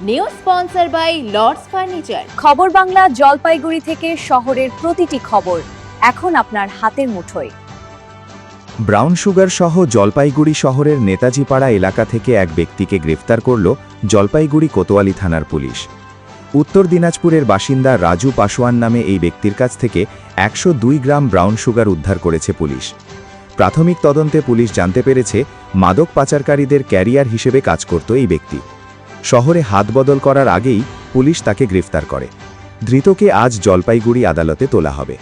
New sponsor by Lords furniture. খবর বাংলা জলপাইগুড়ি থেকে শহরের প্রতিটি খবর এখন আপনার হাতের মুঠোয়। ব্রাউন সুগার সহ জলপাইগুড়ি শহরের নেতাজিপাড়া এলাকা থেকে এক ব্যক্তিকে গ্রেফতার করল জলপাইগুড়ি কোতোয়ালি থানার পুলিশ। উত্তর দিনাজপুরের বাসিন্দা রাজু পাসোয়ান নামে এই ব্যক্তির কাছ থেকে 102 গ্রাম ব্রাউন সুগার উদ্ধার করেছে পুলিশ। প্রাথমিক তদন্তে পুলিশ জানতে পেরেছে মাদক পাচারকারীদের ক্যারিয়ার হিসেবে কাজ করত এই ব্যক্তি। শহরে হাত বদল করার আগেই পুলিশ তাকে গ্রেফতার করে। ধৃতকে আজ জলপাইগুড়ি আদালতে তোলা হবে।